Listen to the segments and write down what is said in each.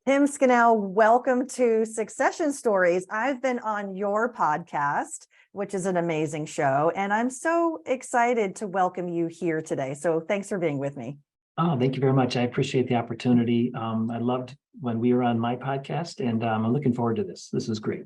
Tim Scannell, welcome to Succession Stories. I've been on your podcast, which is an amazing show, and I'm so excited to welcome you here today. So thanks for being with me. Oh, thank you very much. I appreciate the opportunity. I loved when we were on my podcast, and I'm looking forward to this. This is great.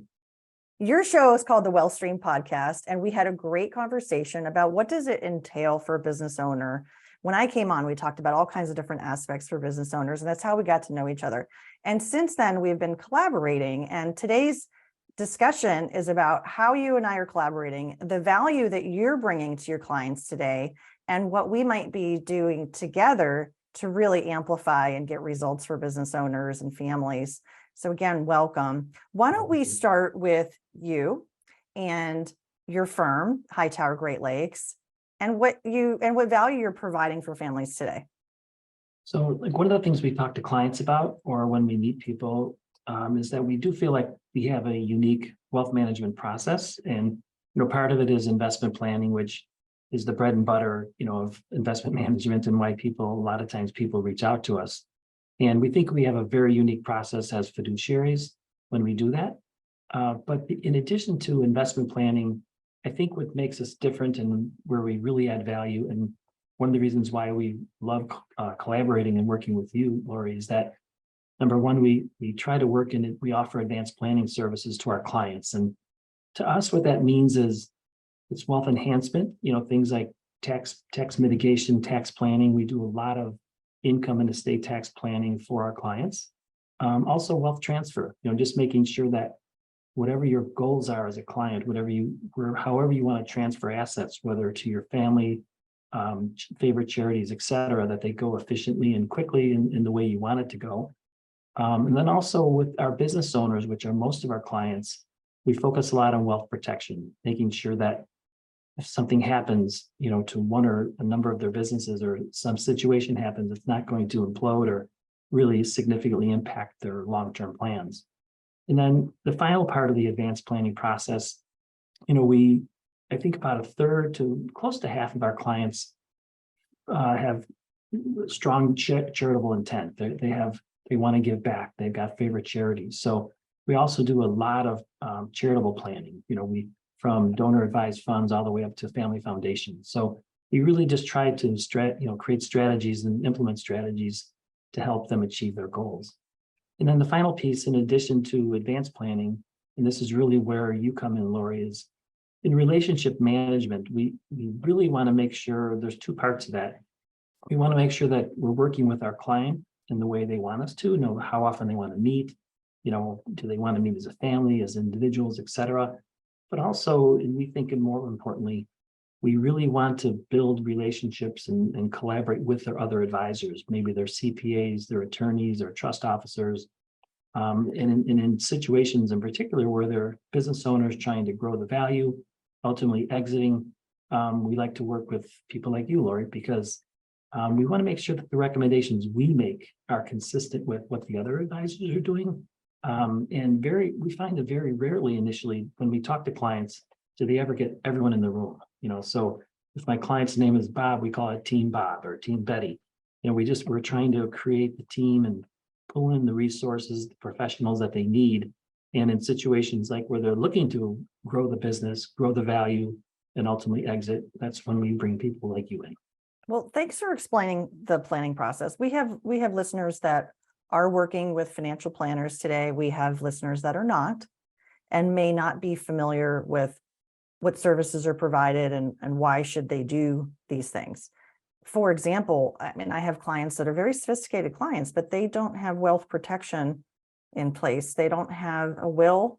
Your show is called the Wellstream Podcast, and we had a great conversation about what does it entail for a business owner. When I came on, we talked about all kinds of different aspects for business owners, and that's how we got to know each other. And since then, we've been collaborating, and today's discussion is about how you and I are collaborating, the value that you're bringing to your clients today, and what we might be doing together to really amplify and get results for business owners and families. So again, welcome. Why don't we start with you and your firm, Hightower Great Lakes, and what value you're providing for families today. So, like one of the things we talk to clients about, or when we meet people, is that we do feel like we have a unique wealth management process, and part of it is investment planning, which is the bread and butter, of investment management, and why a lot of times people reach out to us. And we think we have a very unique process as fiduciaries when we do that. But in addition to investment planning, I think what makes us different and where we really add value, and one of the reasons why we love collaborating and working with you, Laurie, is that number one, we try to work in it. We offer advanced planning services to our clients. And to us, what that means is it's wealth enhancement, things like tax mitigation, tax planning. We do a lot of income and estate tax planning for our clients. Also wealth transfer, just making sure that whatever your goals are as a client, however you want to transfer assets, whether to your family, favorite charities, et cetera, that they go efficiently and quickly in the way you want it to go. And then also with our business owners, which are most of our clients, we focus a lot on wealth protection, making sure that if something happens, to one or a number of their businesses, or some situation happens, it's not going to implode or really significantly impact their long-term plans. And then the final part of the advanced planning process, I think about a third to close to half of our clients have strong charitable intent. They want to give back. They've got favorite charities. So we also do a lot of charitable planning. From donor advised funds all the way up to family foundations. So we really just try to create strategies and implement strategies to help them achieve their goals. And then the final piece, in addition to advanced planning, and this is really where you come in, Laurie, is in relationship management. We really want to make sure there's two parts of that. We want to make sure that we're working with our client in the way they want us to, know how often they want to meet, do they want to meet as a family, as individuals, et cetera. But also, and we think, and more importantly, we really want to build relationships and collaborate with their other advisors, maybe their CPAs, their attorneys, their trust officers, and in situations in particular where they're business owners trying to grow the value, ultimately exiting. We like to work with people like you, Laurie, because we want to make sure that the recommendations we make are consistent with what the other advisors are doing. We find that very rarely initially when we talk to clients, do they ever get everyone in the room? So if my client's name is Bob, we call it Team Bob or Team Betty. We're trying to create the team and pull in the resources, the professionals that they need. And in situations like where they're looking to grow the business, grow the value, and ultimately exit, that's when we bring people like you in. Well, thanks for explaining the planning process. We have listeners that are working with financial planners today. We have listeners that are not and may not be familiar with what services are provided and why should they do these things. For example, I have clients that are very sophisticated clients, but they don't have wealth protection in place. They don't have a will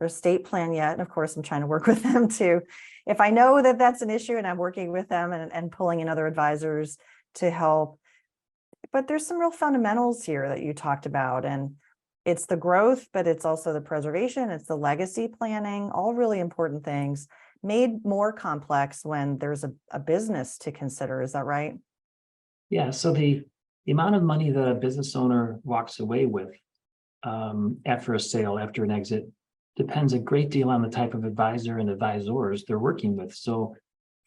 or estate plan yet. And of course, I'm trying to work with them too. If I know that that's an issue and I'm working with them and pulling in other advisors to help. But there's some real fundamentals here that you talked about, and it's the growth, but it's also the preservation, it's the legacy planning, all really important things made more complex when there's a business to consider. Is that right? Yeah. So the amount of money that a business owner walks away with after a sale, after an exit, depends a great deal on the type of advisor and advisors they're working with. So,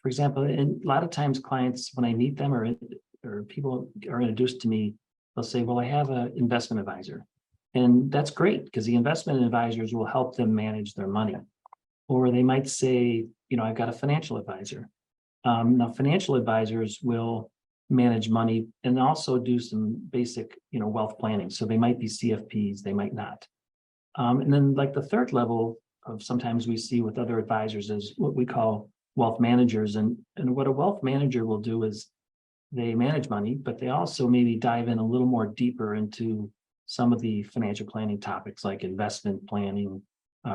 for example, and a lot of times clients, when I meet them or people are introduced to me, they'll say, well, I have an investment advisor. And that's great because the investment advisors will help them manage their money. Or they might say, I've got a financial advisor. Now, financial advisors will manage money and also do some basic, wealth planning. So they might be CFPs, they might not. And then like the third level of sometimes we see with other advisors is what we call wealth managers. And what a wealth manager will do is they manage money, but they also maybe dive in a little more deeper into some of the financial planning topics like investment planning,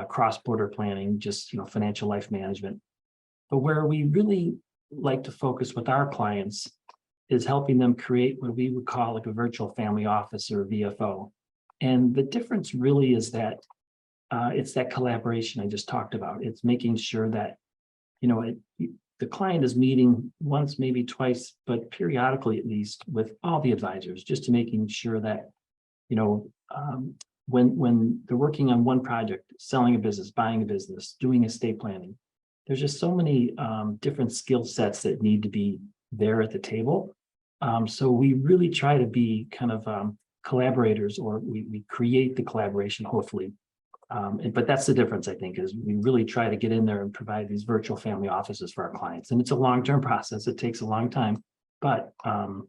cross-border planning, just, financial life management. But where we really like to focus with our clients is helping them create what we would call like a virtual family office or VFO. And the difference really is that it's that collaboration I just talked about. It's making sure that, the client is meeting once, maybe twice, but periodically at least with all the advisors, just to making sure that, when they're working on one project, selling a business, buying a business, doing estate planning, there's just so many different skill sets that need to be there at the table. So we really try to be kind of collaborators, or we create the collaboration, hopefully. But that's the difference, I think, is we really try to get in there and provide these virtual family offices for our clients. And it's a long-term process. It takes a long time, but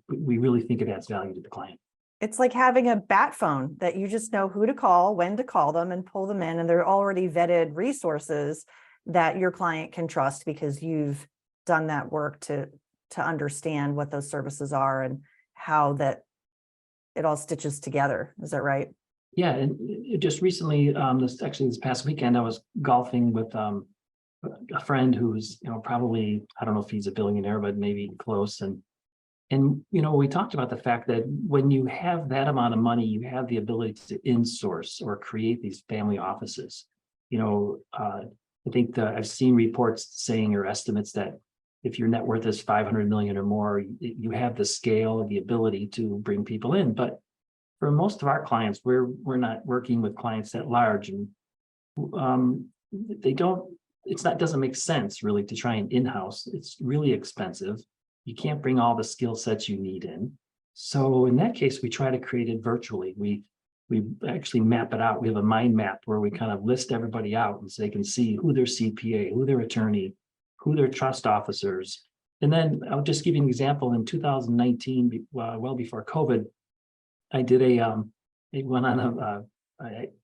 we really think it adds value to the client. It's like having a bat phone that you just know who to call, when to call them, and pull them in. And they're already vetted resources that your client can trust because you've done that work to understand what those services are and how that it all stitches together. Is that right? Yeah, and just recently, this past weekend, I was golfing with a friend who's, probably, I don't know if he's a billionaire, but maybe close. And we talked about the fact that when you have that amount of money, you have the ability to insource or create these family offices. I think I've seen reports saying, or estimates, that if your net worth is 500 million or more, you have the scale and the ability to bring people in. But for most of our clients, we're not working with clients that large, and doesn't make sense really to try and in-house. It's really expensive. You can't bring all the skill sets you need in. So in that case, we try to create it virtually. We actually map it out. We have a mind map where we kind of list everybody out, and so they can see who their CPA, who their attorney, who their trust officers. And then I'll just give you an example. In 2019, well before COVID, I did I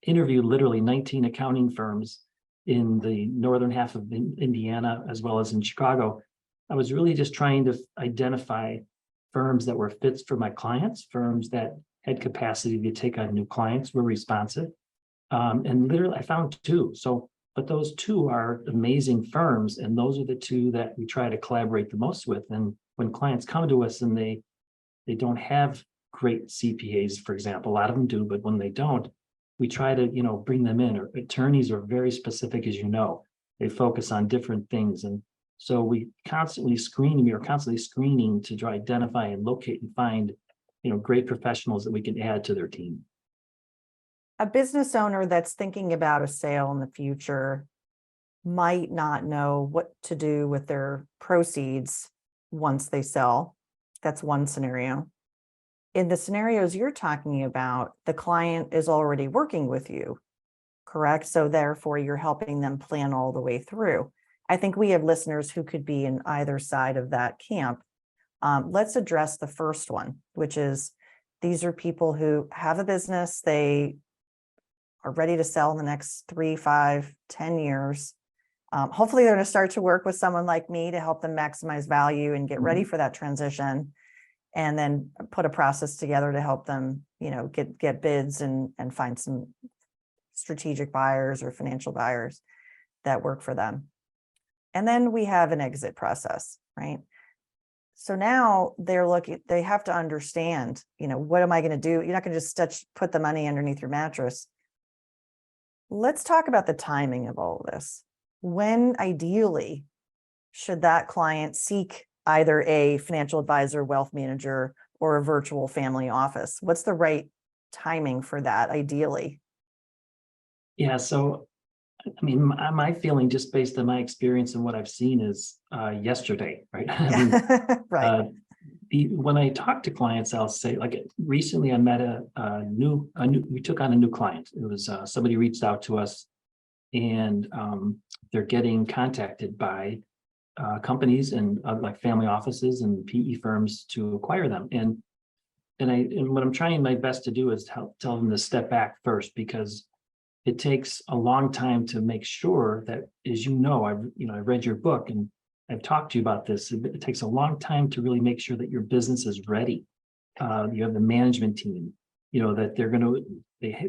interviewed literally 19 accounting firms in the northern half of Indiana, as well as in Chicago. I was really just trying to identify firms that were fits for my clients, firms that had capacity to take on new clients, were responsive. And literally I found two. But those two are amazing firms, and those are the two that we try to collaborate the most with. And when clients come to us and they don't have great CPAs, for example, a lot of them do, but when they don't, we try to, bring them in. Or attorneys are very specific, as they focus on different things. And so we are constantly screening to try to identify and locate and find, great professionals that we can add to their team. A business owner that's thinking about a sale in the future might not know what to do with their proceeds once they sell. That's one scenario. In the scenarios you're talking about, the client is already working with you, correct? So therefore, you're helping them plan all the way through. I think we have listeners who could be in either side of that camp. Let's address the first one, which is these are people who have a business, they are ready to sell in the next 3, 5, 10 years. Hopefully they're going to start to work with someone like me to help them maximize value and get ready for that transition, and then put a process together to help them, get bids and find some strategic buyers or financial buyers that work for them. And then we have an exit process, right? So now they have to understand, what am I going to do? You're not going to just put the money underneath your mattress. Let's talk about the timing of all of this. When ideally should that client seek either a financial advisor, wealth manager, or a virtual family office? What's the right timing for that ideally? Yeah, so my feeling, just based on my experience and what I've seen, is yesterday, right? Right. when I talk to clients, I'll say, like, recently I met we took on a new client. It was somebody reached out to us, and they're getting contacted by companies and like family offices and PE firms to acquire them. And what I'm trying my best to do is tell them to step back first, because it takes a long time to make sure that, as I read your book and I've talked to you about this. It takes a long time to really make sure that your business is ready. You have the management team, that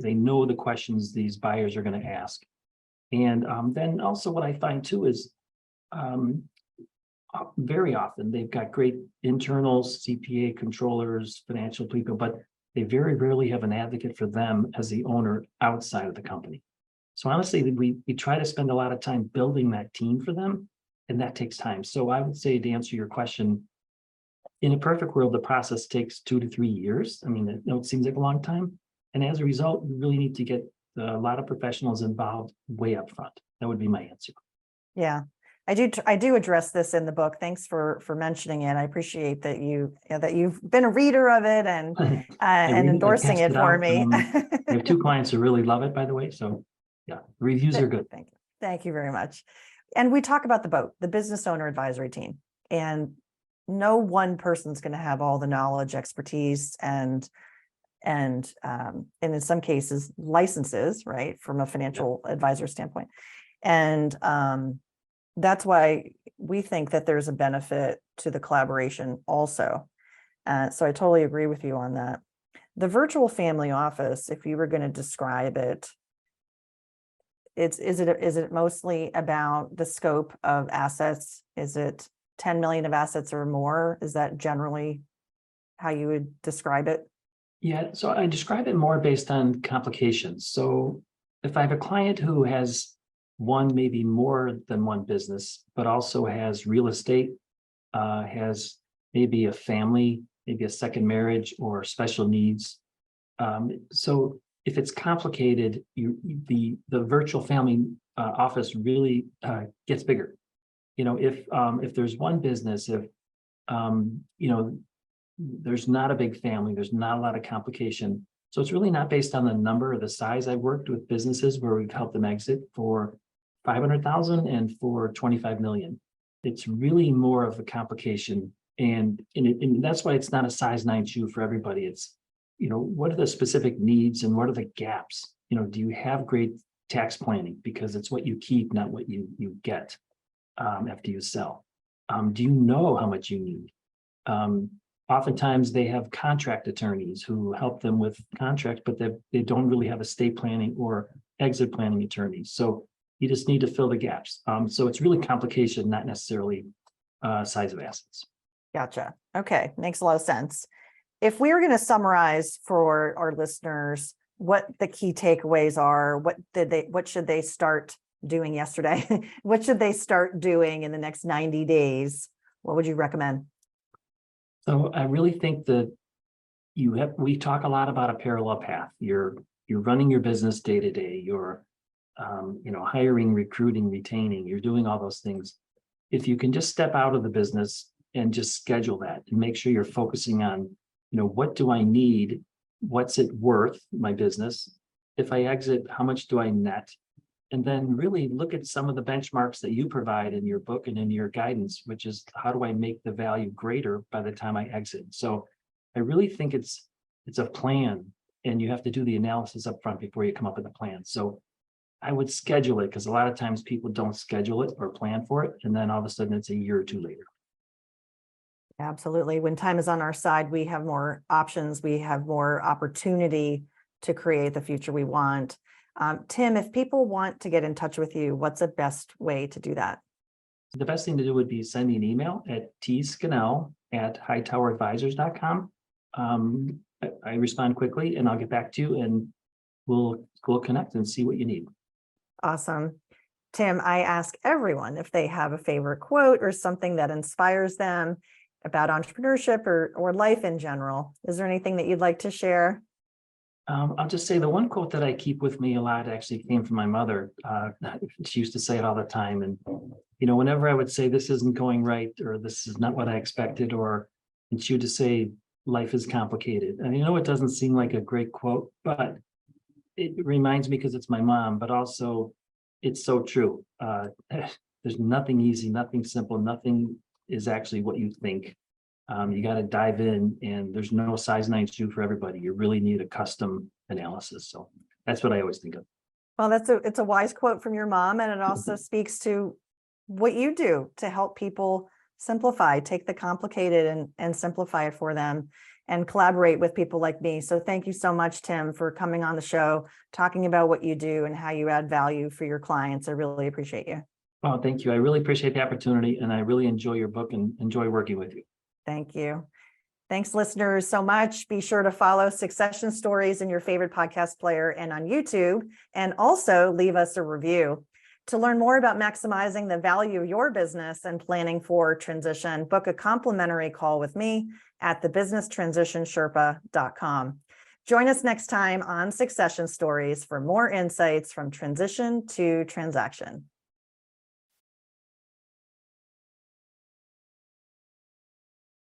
they know the questions these buyers are going to ask. And then also what I find too is very often they've got great internal CPA controllers, financial people, but they very rarely have an advocate for them as the owner outside of the company. So honestly, we try to spend a lot of time building that team for them, and that takes time. So I would say, to answer your question, in a perfect world, the process takes 2 to 3 years. I mean, it seems like a long time. And as a result, you really need to get a lot of professionals involved way up front. That would be my answer. Yeah, I do address this in the book. Thanks for mentioning it. I appreciate that you've been a reader of it and endorsing it for me. I have 2 clients who really love it, by the way. So yeah, reviews are good. Thank you. Thank you very much. And we talk about the business owner advisory team, and no one person's going to have all the knowledge, expertise, and in some cases licenses, right, from a financial advisor standpoint. And that's why we think that there's a benefit to the collaboration also. So I totally agree with you on that. The virtual family office, if you were going to describe it, is it mostly about the scope of assets? Is it 10 million of assets or more? Is that generally how you would describe it? Yeah, so I describe it more based on complications. So if I have a client who has maybe more than one business, but also has real estate, has maybe a family, maybe a second marriage or special needs. So if it's complicated, the virtual family office really gets bigger. If there's one business, there's not a big family, there's not a lot of complication. So it's really not based on the number or the size. I've worked with businesses where we've helped them exit for 500,000 and for 25 million. It's really more of a complication. And that's why it's not a size 9 shoe for everybody. It's, what are the specific needs and what are the gaps? Do you have great tax planning? Because it's what you keep, not what you get after you sell. Do you know how much you need? Oftentimes they have contract attorneys who help them with contracts, but they don't really have estate planning or exit planning attorneys. So you just need to fill the gaps. So it's really complication, not necessarily size of assets. Gotcha. Okay, makes a lot of sense. If we were going to summarize for our listeners what the key takeaways are, what should they start doing yesterday? What should they start doing in the next 90 days? What would you recommend? So I really think that we talk a lot about a parallel path. You're running your business day to day. You're hiring, recruiting, retaining. You're doing all those things. If you can just step out of the business and just schedule that and make sure you're focusing on, what do I need? What's it worth, my business? If I exit, how much do I net? And then really look at some of the benchmarks that you provide in your book and in your guidance, which is how do I make the value greater by the time I exit? So I really think it's a plan, and you have to do the analysis up front before you come up with a plan. So I would schedule it, because a lot of times people don't schedule it or plan for it. And then all of a sudden it's a year or two later. Absolutely. When time is on our side, we have more options. We have more opportunity to create the future we want. Tim, if people want to get in touch with you, what's the best way to do that? The best thing to do would be send me an email at tscannell@hightoweradvisors.com. I respond quickly, and I'll get back to you, and we'll connect and see what you need. Awesome. Tim, I ask everyone if they have a favorite quote or something that inspires them about entrepreneurship or life in general. Is there anything that you'd like to share? I'll just say the one quote that I keep with me a lot actually came from my mother. She used to say it all the time. And, whenever I would say this isn't going right, or this is not what I expected, or And she would just say, life is complicated. And I know it doesn't seem like a great quote, but it reminds me because it's my mom, but also it's so true. There's nothing easy, nothing simple, nothing is actually what you think. You got to dive in, and there's no size 9 shoe for everybody. You really need a custom analysis. So that's what I always think of. Well, it's a wise quote from your mom, and it also speaks to what you do to help people simplify, take the complicated and simplify it for them, and collaborate with people like me. So thank you so much, Tim, for coming on the show, talking about what you do and how you add value for your clients. I really appreciate you. Oh, thank you. I really appreciate the opportunity, and I really enjoy your book and enjoy working with you. Thank you. Thanks, listeners, so much. Be sure to follow Succession Stories in your favorite podcast player and on YouTube, and also leave us a review. To learn more about maximizing the value of your business and planning for transition, book a complimentary call with me at thebusinesstransitionsherpa.com. Join us next time on Succession Stories for more insights from transition to transaction.